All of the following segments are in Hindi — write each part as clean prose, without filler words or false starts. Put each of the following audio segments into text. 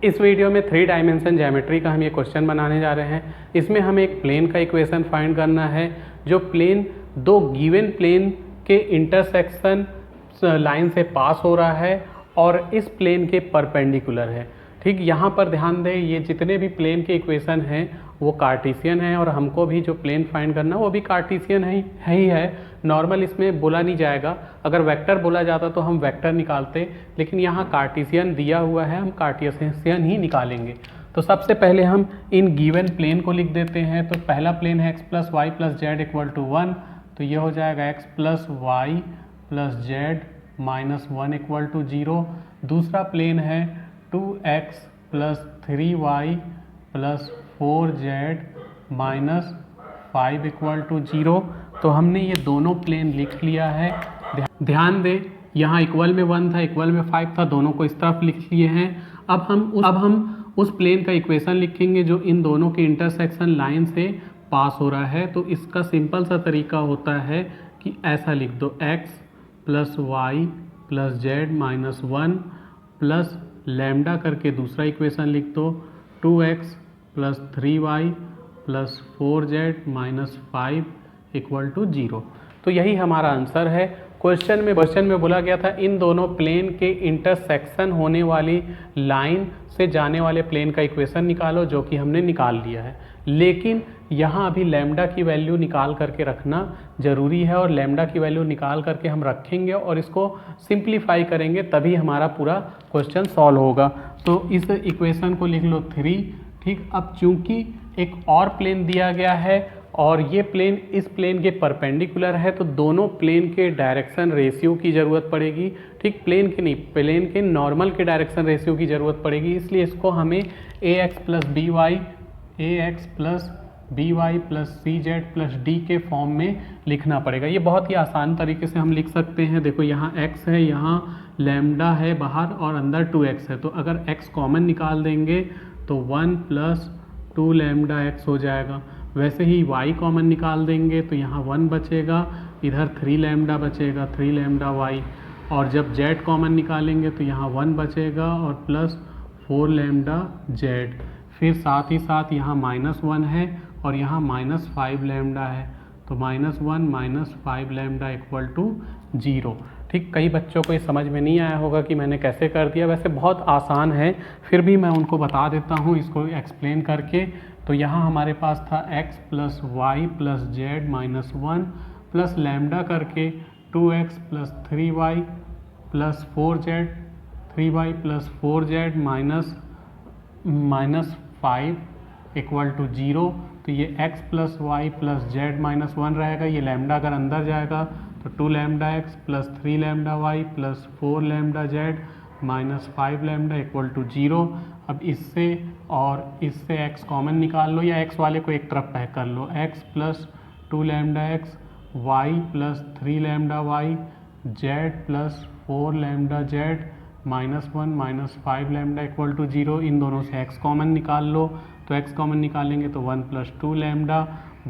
इस वीडियो में 3 डायमेंशन ज्योमेट्री का हम ये क्वेश्चन बनाने जा रहे हैं। इसमें हमें एक प्लेन का इक्वेशन फाइंड करना है जो प्लेन दो गिवन प्लेन के इंटरसेक्शन लाइन से पास हो रहा है और इस प्लेन के परपेंडिकुलर है। ठीक, यहाँ पर ध्यान दें, ये जितने भी प्लेन के इक्वेशन हैं वो कार्टेशियन है और हमको भी जो प्लेन फाइंड करना है वो भी कार्टेशियन ही है। नॉर्मल इसमें बोला नहीं जाएगा, अगर वेक्टर बोला जाता तो हम वेक्टर निकालते, लेकिन यहाँ कार्टेशियन दिया हुआ है, हम कार्टेशियन ही निकालेंगे। तो सबसे पहले हम इन गिवन प्लेन को लिख देते हैं। तो पहला प्लेन है x plus y plus z equal to 1, तो ये हो जाएगा x plus y plus z minus 1 equal to 0। दूसरा प्लेन है 2x plus 3y plus 4z minus 5 equal to 0। तो हमने ये दोनों प्लेन लिख लिया है। ध्यान दें, यहाँ इक्वल में 1 था, इक्वल में 5 था, दोनों को इस तरफ लिख लिए हैं। अब हम उस प्लेन का इक्वेशन लिखेंगे जो इन दोनों के इंटरसेक्शन लाइन से पास हो रहा है। तो इसका सिंपल सा तरीका होता है कि ऐसा लिख दो, x plus y plus z minus 1 plus lambda करके दूसरा इक्वेशन लिख दो, 2x plus 3y plus 4z minus 5 equal to 0। तो यही हमारा आंसर है। क्वेश्चन में बोला गया था इन दोनों प्लेन के इंटरसेक्शन होने वाली लाइन से जाने वाले प्लेन का इक्वेशन निकालो, जो कि हमने निकाल लिया है। लेकिन यहाँ अभी लैम्डा की वैल्यू निकाल करके रखना ज़रूरी है और लैम्डा की वैल्यू निकाल करके हम रखेंगे और इसको सिंप्लीफाई करेंगे, तभी हमारा पूरा क्वेश्चन सॉल्व होगा। तो इस इक्वेशन को लिख लो 3। ठीक, अब चूंकि एक और प्लेन दिया गया है और ये प्लेन इस प्लेन के परपेंडिकुलर है, तो दोनों प्लेन के डायरेक्शन रेशियो की ज़रूरत पड़ेगी। ठीक, प्लेन के नहीं, प्लेन के नॉर्मल के डायरेक्शन रेशियो की ज़रूरत पड़ेगी। इसलिए इसको हमें ax plus B Y plus C Z plus D के फॉर्म में लिखना पड़ेगा। ये बहुत ही आसान तरीके से हम लिख सकते हैं। देखो, यहाँ x है, यहाँ लैम्डा है बाहर और अंदर 2x है। तो अगर x कॉमन निकाल देंगे तो 1 प्लस 2 लैम्डा x हो जाएगा। वैसे ही y कॉमन निकाल देंगे तो यहाँ 1 बचेगा, इधर 3 लैम्डा बचेगा, 3 लैम्डा y। और जब z कॉमन निकालेंगे तो यहाँ 1 बचेगा और प्लस 4 लैम्डा z। फिर साथ ही साथ यहाँ -1 है और यहाँ -5 लैम्डा है, तो -1 माइनस 5 लैम्डा इक्वल टू 0। ठीक, कई बच्चों को ये समझ में नहीं आया होगा कि मैंने कैसे कर दिया, वैसे बहुत आसान है, फिर भी मैं उनको बता देता हूँ इसको एक्सप्लेन करके। तो यहाँ हमारे पास था x plus y plus z minus 1 plus lambda करके 2x plus 3y plus 4z, 3y plus 4z minus 5 equal to 0। तो ये x plus y plus z minus 1 रहेगा, ये लैम्डा अगर अंदर जाएगा तो 2 lambda x plus 3 lambda y plus 4 lambda z minus 5 lambda equal to 0। अब इससे और इससे x कॉमन निकाल लो या x वाले को एक तरफ पैक कर लो, x plus 2 lambda x y plus 3 lambda y z plus 4 lambda z minus 1 minus 5 lambda equal to 0। इन दोनों से x कॉमन निकाल लो, तो x कॉमन निकालेंगे तो 1 प्लस 2 लैम्डा,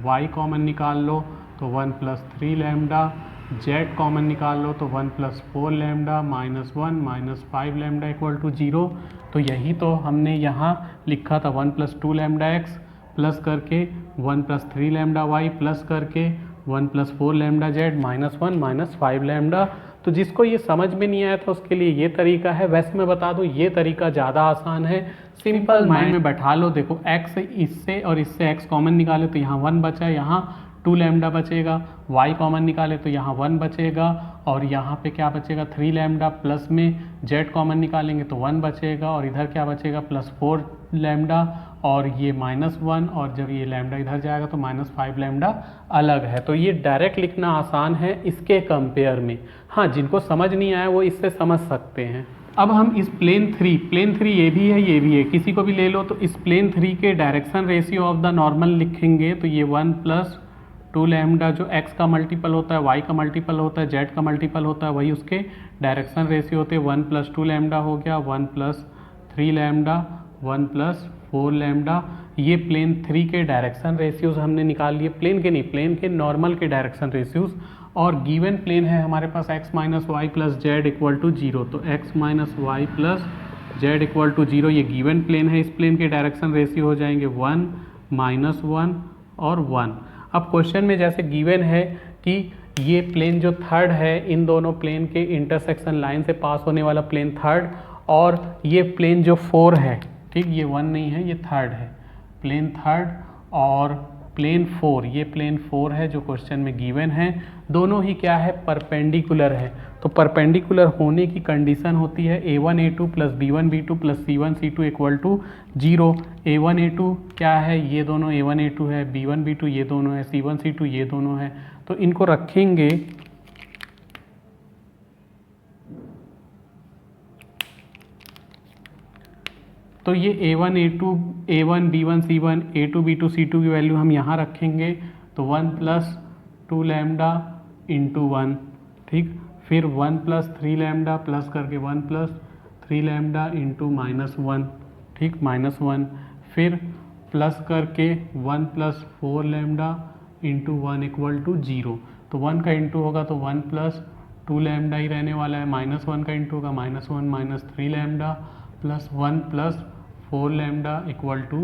y कॉमन निकाल लो तो 1 प्लस 3 लैम्डा, z कॉमन निकाल लो तो 1 plus 4 lambda minus 1 minus 5 lambda equal to 0। तो यही तो हमने यहाँ लिखा था, 1 प्लस 2 लैम्डा x प्लस करके 1 प्लस 3 लैम्डा y प्लस करके 1 plus 4 lambda z minus 1 minus 5 lambda. तो जिसको ये समझ में नहीं आया था उसके लिए ये तरीका है। वैसे मैं बता दूँ ये तरीका ज़्यादा आसान है, सिंपल माइंड में बैठा लो। देखो, x इससे और इससे x कॉमन निकाले तो यहाँ 1 बचा, यहाँ 2 लैम्डा बचेगा, y कॉमन निकाले तो यहाँ 1 बचेगा और यहाँ पे क्या बचेगा 3 लैम्डा, प्लस में z कॉमन निकालेंगे तो 1 बचेगा और इधर क्या बचेगा प्लस 4 लैम्डा और ये -1, और जब ये लैम्डा इधर जाएगा तो -5 लैम्डा अलग है। तो ये डायरेक्ट लिखना आसान है इसके कंपेयर में। हाँ, जिनको समझ नहीं आया वो इससे समझ सकते हैं। अब हम इस प्लेन 3 ये भी है, किसी को भी ले लो, तो इस प्लेन 3 के direction ratio of the normal लिखेंगे तो ये 1 प्लस 2 लैम्डा जो x का मल्टीपल होता है, y का मल्टीपल होता है, z का मल्टीपल होता है, वही उसके डायरेक्शन रेशियो होते हैं। 1 प्लस 2 लैम्डा हो गया, 1 प्लस 3 लैम्डा, 1 प्लस 4 लैम्डा। ये प्लेन 3 के डायरेक्शन रेशियोज हमने निकाल लिए, प्लेन के नहीं, प्लेन के नॉर्मल के डायरेक्शन रेशियोज। और गिवन प्लेन है हमारे पास x minus y plus z equal to 0, तो x minus y plus z equal to 0, ये गिवन प्लेन है, इस प्लेन के डायरेक्शन रेशियो हो जाएंगे 1 -1 और 1। अब क्वेश्चन में जैसे गिवन है कि ये प्लेन जो थर्ड है, इन दोनों प्लेन के इंटरसेक्शन लाइन से पास होने वाला प्लेन थर्ड, और ये प्लेन जो 4 है, ठीक, ये 1 नहीं है, ये थर्ड है, प्लेन थर्ड और प्लेन 4, ये प्लेन 4 है जो क्वेश्चन में गिवन है, दोनों ही क्या है, परपेंडिकुलर है। तो परपेंडिकुलर होने की कंडीशन होती है a1 a2 plus b1 b2 plus c1 c2 equal to 0। a1 a2 क्या है, ये दोनों a1 a2 है, b1 b2 ये दोनों है, c1 c2 ये दोनों है। तो इनको रखेंगे तो ये a1 a2 a1 b1 c1 a2 b2 c2 की वैल्यू हम यहाँ रखेंगे, तो 1 प्लस 2 लैम्डा इंटू 1, ठीक, फिर 1 प्लस 3 लैम्डा प्लस करके 1 प्लस 3 लैम्डा इंटू -1, ठीक, -1, फिर प्लस करके 1 plus 4 lambda into 1 equal to 0। तो 1 का इंटू होगा तो 1 प्लस 2 लैम्डा ही रहने वाला है, -1 का इंटू होगा -1 minus 3 lambda plus 1 plus 4 lambda equal to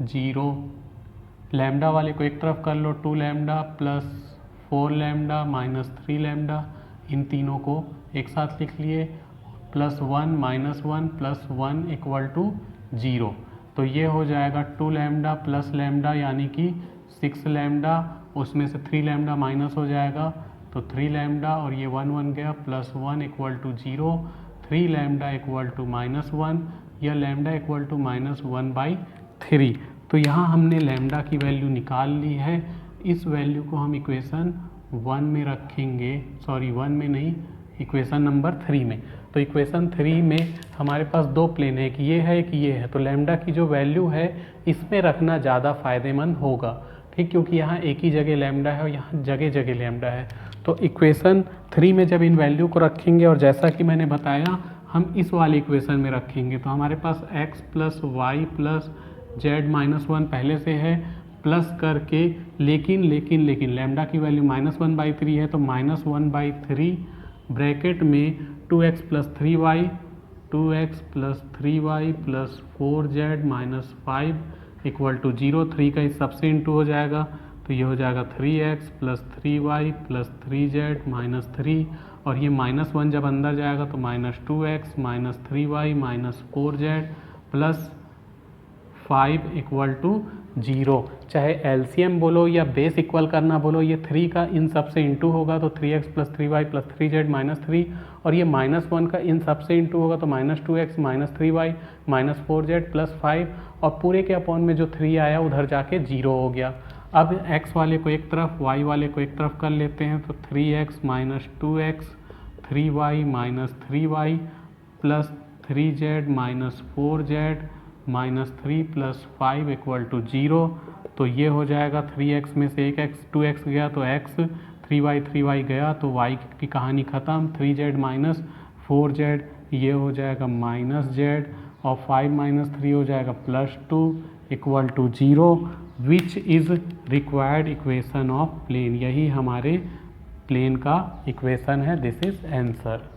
0। Lambda वाले को एक तरफ कर लो, 2 lambda plus 4 lambda minus 3 lambda, इन तीनों को एक साथ लिख लिए, प्लस 1 -1 प्लस 1 इक्वल टू 0। तो ये हो जाएगा 2 लैम्डा प्लस लैम्डा यानी कि 6 लैम्डा, उसमें से 3 लैम्डा माइनस हो जाएगा तो 3 लैम्डा, और ये 1 1 गया, plus 1 equal to 0, 3 lambda equal to -1, या लैम्डा इक्वल टू -1/3। तो यहाँ हमने लैम्डा की वैल्यू निकाल ली है। इस वैल्यू को हम इक्वेशन 1 में रखेंगे, सॉरी 1 में नहीं, इक्वेशन नंबर 3 में। तो इक्वेशन 3 में हमारे पास दो प्लेन है, एक ये है एक ये है, तो लैम्डा की जो वैल्यू है इसमें रखना ज़्यादा फायदेमंद होगा, ठीक, क्योंकि यहाँ एक ही जगह लैम्डा है और यहाँ जगह जगह लैम्डा है। तो इक्वेशन 3 में जब इन वैल्यू को रखेंगे, और जैसा कि मैंने बताया हम इस वाले इक्वेशन में रखेंगे, तो हमारे पास x plus y plus z -1 पहले से है, प्लस करके लेकिन लैम्डा की वैल्यू -1/3 है, तो -1/3 ब्रैकेट में 2x plus 3y 2x plus 3y plus 4z minus 5 equal to 0। 3 का इस सबसे इंटू हो जाएगा, तो ये हो जाएगा 3x plus 3y plus 3z minus 3, और ये -1 जब अंदर जाएगा तो -2x minus 3y minus 4z plus 5 equal to 0। चाहे एलसीएम बोलो या बेस इक्वल करना बोलो, ये 3 का इन सब से इंटू होगा तो 3x plus 3y plus 3z minus 3, और ये -1 का इन सब से इंटू होगा तो -2x minus 3y minus 4z plus 5, और पूरे के अपॉन में जो 3 आया उधर जाके 0 हो गया। अब x वाले को एक तरफ y वाले को एक तरफ कर लेते हैं, तो 3x minus 2x 3y minus 3y plus 3z minus 4z minus 3 plus 5 equal to 0। तो ये हो जाएगा 3x में से एक x 2x गया तो x, 3y गया तो y की कहानी ख़त्म, 3z माइनस 4z ये हो जाएगा -z, और 5 माइनस 3 हो जाएगा +2 equal to 0, which is required equation of plane. यही हमारे प्लेन का इक्वेशन है, दिस इज आंसर।